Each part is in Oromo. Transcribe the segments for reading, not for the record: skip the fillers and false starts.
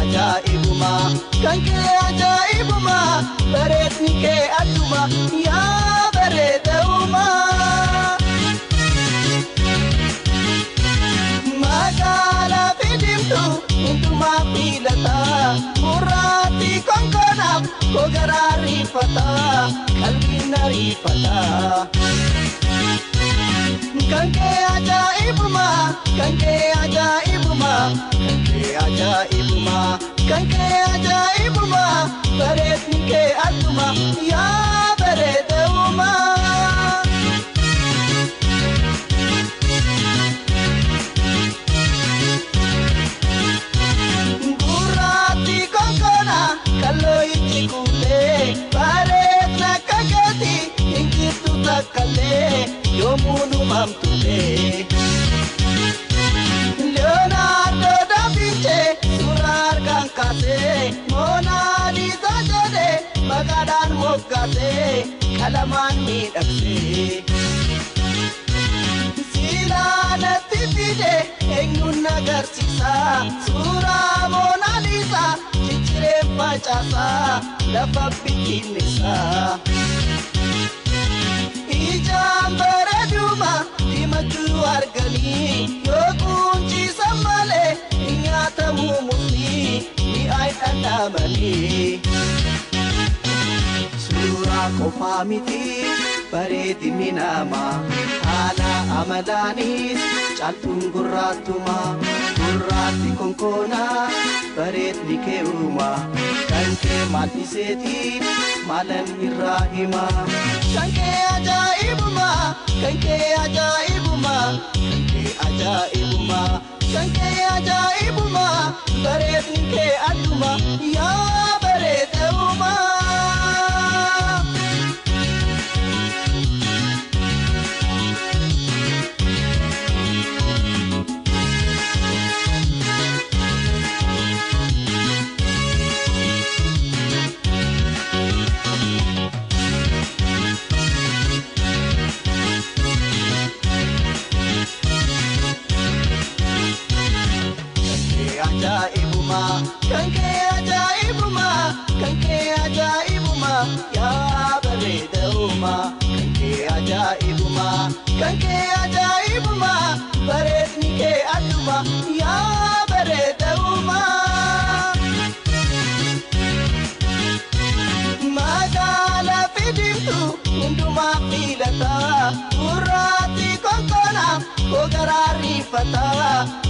ajaa'ibuma kan kee ajaa'ibuma bareedni kee adduma yaa bareeduma magaalaa fidimtu hundumaa filata murraatti konkonaaf gogaraa riifata qalbiin ariifata kan kee ajaa'ibuma kan kee ajaa'ibuma kan kee ajaa'ibuma kan kee ajaa'ibuma bareedni kee adduma yaa bareeduma gurraatti konkona kalloo itti kuulee bareedna kakati hin jirtu takkalee yoomunu mamtulee Leonardo da Vinci suuraa harkaan kaasee Mona Lisa jedhee maqaadhaan moggaasee qalamaan miidhagsee silaa natti fidee eenyuun agarsiisa suuraa Mona Lisa cicciree facaasaa lafa bittinneessaa ijaan bareeduma dimachuu arganii yoo quunciisan malee nyaatamuu murtii mi'aayi dhandhamanii suuraa qofaa miti bareedinni namaa haala amalaanis caaltuun gurraattuma gurraatti konkoonaa bareedni kee uuma kan kee maadhiseeti maalan irraa hima kan kee ajaa'ibuma kan kee ajaa'ibuma kan kee ajaa'ibuma kan kee ajaa'ibuma bareedni kee adduma yaa bareeduma ajaa'ibuma kan kee ajaa'ibuma kan kee ajaa'ibuma yaa bareeduma kan kee ajaa'ibuma kan kee ajaa'ibuma bareedni kee adduma yaa bareeduma magaalaa fidimtu hundumaa filata gurraatti konkonaaf gogaraa riifata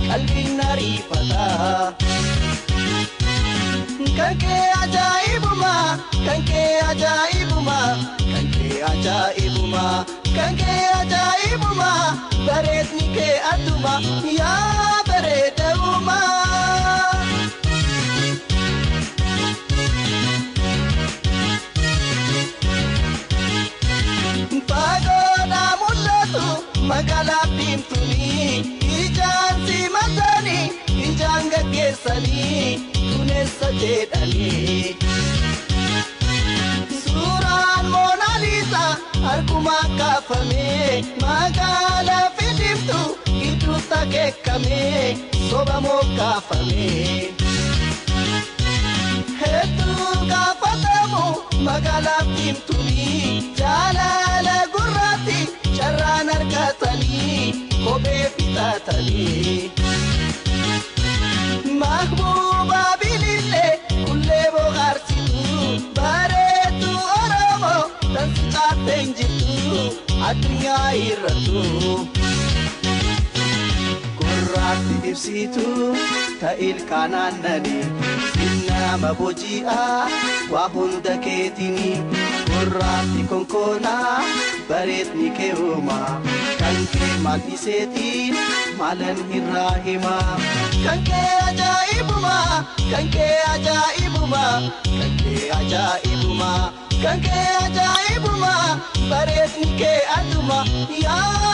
qalbiin ariifata kan kee ajaa'ibuma kan kee ajaa'ibuma kan kee ajaa'ibuma kan kee ajaa'ibuma bareedni kee adduma yaa bareeduma fagoodhaa mul'atu magaalaa diimtuuni ijaan simatanii ijaan gaggeessanii duneessa jedhanii suuraan Mona Lisa harkumaan kaafamee magaalaa fidimtu gidduutti akeekamee soba moggaafamee hedduu gaafatamu magaalaa diimtuuni jaalala gurraatti carraan argatanii kophee bitatanii mahbuuba bilillee kullee bohaarsitu bareedu Oromoo tansi caattee hin jirtu addunyaa irrattu gurraatti ibsitu ta'il kanaannani sinnama boji'aa waa hunda keetini gurraatti konkoonaa bareedni kee uuma kan kee maadhiseetiin maalan irraa hima kan kee ajaa'ibuma kan kee ajaa'ibuma kan kee ajaa'ibuma kan kee ajaa'ibuma bareedni kee adduma yaa